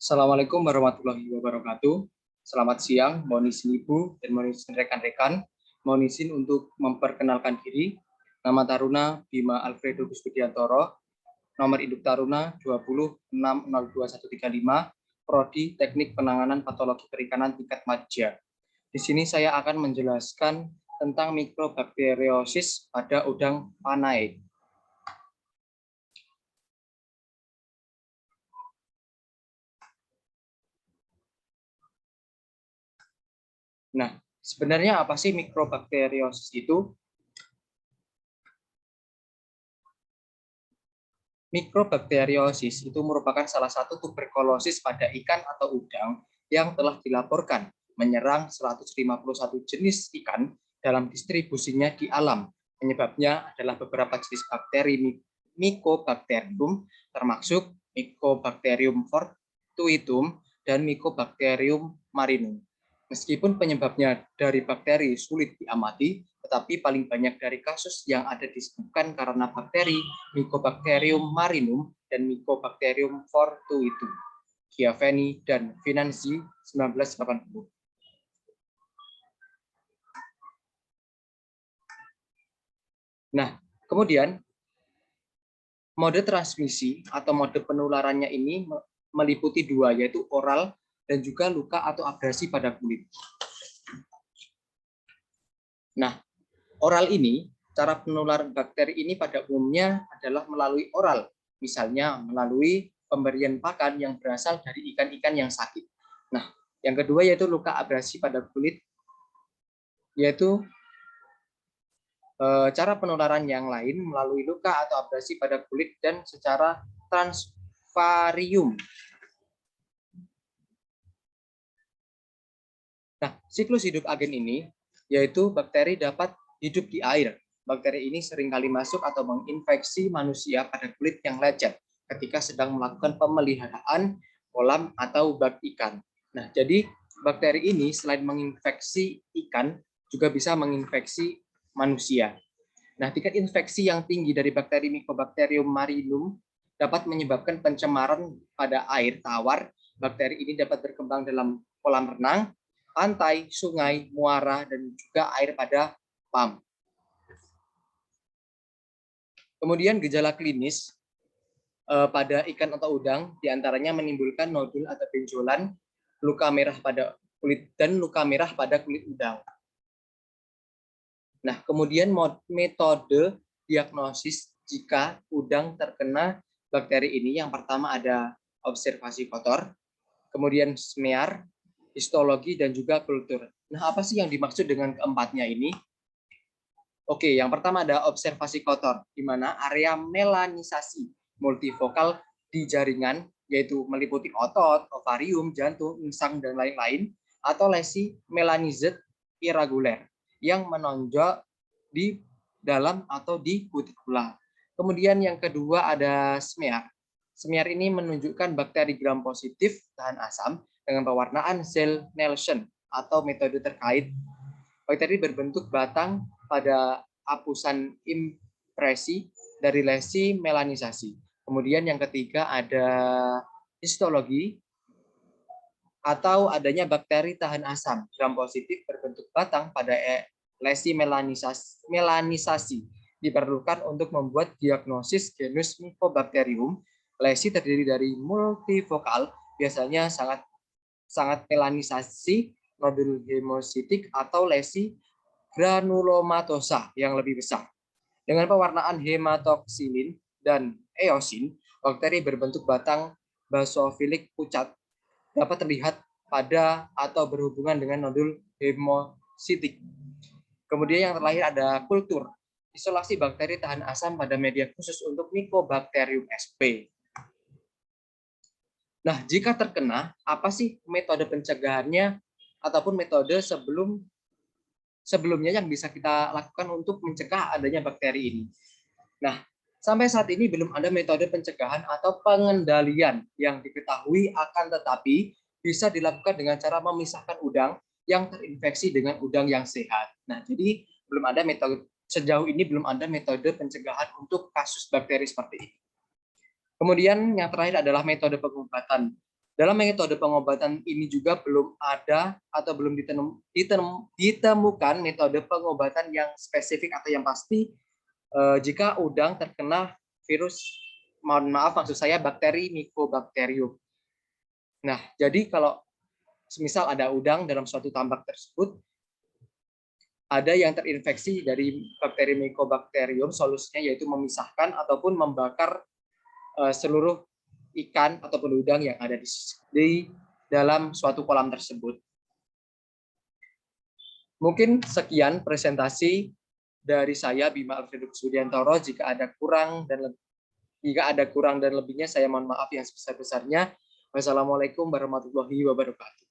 Assalamualaikum warahmatullahi wabarakatuh. Selamat siang, mohon izin Ibu dan mohon izin rekan-rekan. Mohon izin untuk memperkenalkan diri. Nama taruna Bima Alfredo Guspudiantoro, nomor induk taruna 20602135, Prodi Teknik Penanganan Patologi Perikanan tingkat madya. Di sini saya akan menjelaskan tentang mikrobakteriosis pada udang panai. Nah, sebenarnya apa sih mikrobakteriosis itu? Mikrobakteriosis itu merupakan salah satu tuberkulosis pada ikan atau udang yang telah dilaporkan menyerang 151 jenis ikan dalam distribusinya di alam. Penyebabnya adalah beberapa jenis bakteri Mycobacterium, termasuk Mycobacterium fortuitum dan Mycobacterium marinum. Meskipun penyebabnya dari bakteri sulit diamati, tetapi paling banyak dari kasus yang ada disebabkan karena bakteri Mycobacterium marinum dan Mycobacterium fortuitum. Giaveni dan Finanzi 1980. Nah, kemudian mode transmisi atau mode penularannya ini meliputi dua, yaitu oral dan juga luka atau abrasi pada kulit. Nah, oral ini, cara penularan bakteri ini pada umumnya adalah melalui oral, misalnya melalui pemberian pakan yang berasal dari ikan-ikan yang sakit. Nah, yang kedua yaitu luka abrasi pada kulit, yaitu cara penularan yang lain melalui luka atau abrasi pada kulit dan secara transvarium. Nah, siklus hidup agen ini, yaitu bakteri dapat hidup di air. Bakteri ini seringkali masuk atau menginfeksi manusia pada kulit yang lecet ketika sedang melakukan pemeliharaan kolam atau bak ikan. Nah, jadi bakteri ini selain menginfeksi ikan, juga bisa menginfeksi manusia. Nah, tingkat infeksi yang tinggi dari bakteri Mycobacterium marinum dapat menyebabkan pencemaran pada air tawar. Bakteri ini dapat berkembang dalam kolam renang, pantai, sungai, muara, dan juga air pada pam. Kemudian gejala klinis pada ikan atau udang diantaranya menimbulkan nodul atau benjolan, luka merah pada kulit dan luka merah pada kulit udang. Nah, kemudian metode diagnosis jika udang terkena bakteri ini, yang pertama ada observasi kotor, kemudian smear, histologi, dan juga kultur. Nah, apa sih yang dimaksud dengan keempatnya ini? Oke, yang pertama ada observasi kotor, di mana area melanisasi multivokal di jaringan, yaitu meliputi otot, ovarium, jantung, insang, dan lain-lain, atau lesi melanized irregular, yang menonjol di dalam atau di kutikula. Kemudian yang kedua ada smear. Smear ini menunjukkan bakteri gram positif tahan asam dengan pewarnaan Zell Neelsen atau metode terkait. Bakteri berbentuk batang pada apusan impresi dari lesi melanisasi. Kemudian yang ketiga ada histologi atau adanya bakteri tahan asam gram positif berbentuk batang pada lesi melanisasi. Diperlukan untuk membuat diagnosis genus Mycobacterium. Lesi terdiri dari multivokal, biasanya sangat melanisasi, nodul hemositik, atau lesi granulomatosa yang lebih besar. Dengan pewarnaan hematoksilin dan eosin, bakteri berbentuk batang basofilik pucat dapat terlihat pada atau berhubungan dengan nodul hemositik. Kemudian yang terakhir ada kultur. Isolasi bakteri tahan asam pada media khusus untuk Mycobacterium sp. Nah, jika terkena, apa sih metode pencegahannya ataupun metode sebelumnya yang bisa kita lakukan untuk mencegah adanya bakteri ini? Nah, sampai saat ini belum ada metode pencegahan atau pengendalian yang diketahui, akan tetapi bisa dilakukan dengan cara memisahkan udang yang terinfeksi dengan udang yang sehat. Nah, jadi belum ada metode, sejauh ini belum ada metode pencegahan untuk kasus bakteri seperti ini. Kemudian yang terakhir adalah metode pengobatan. Dalam metode pengobatan ini juga belum ada atau belum ditemukan metode pengobatan yang spesifik atau yang pasti jika udang terkena virus, mohon maaf maksud saya bakteri Mycobacterium. Nah, jadi kalau semisal ada udang dalam suatu tambak tersebut, ada yang terinfeksi dari bakteri Mycobacterium, solusinya yaitu memisahkan ataupun membakar seluruh ikan ataupun udang yang ada di dalam suatu kolam tersebut. Mungkin sekian presentasi dari saya, Bima Alfredo Sudiantoro. Jika ada kurang dan lebihnya, saya mohon maaf yang sebesar-besarnya. Wassalamualaikum warahmatullahi wabarakatuh.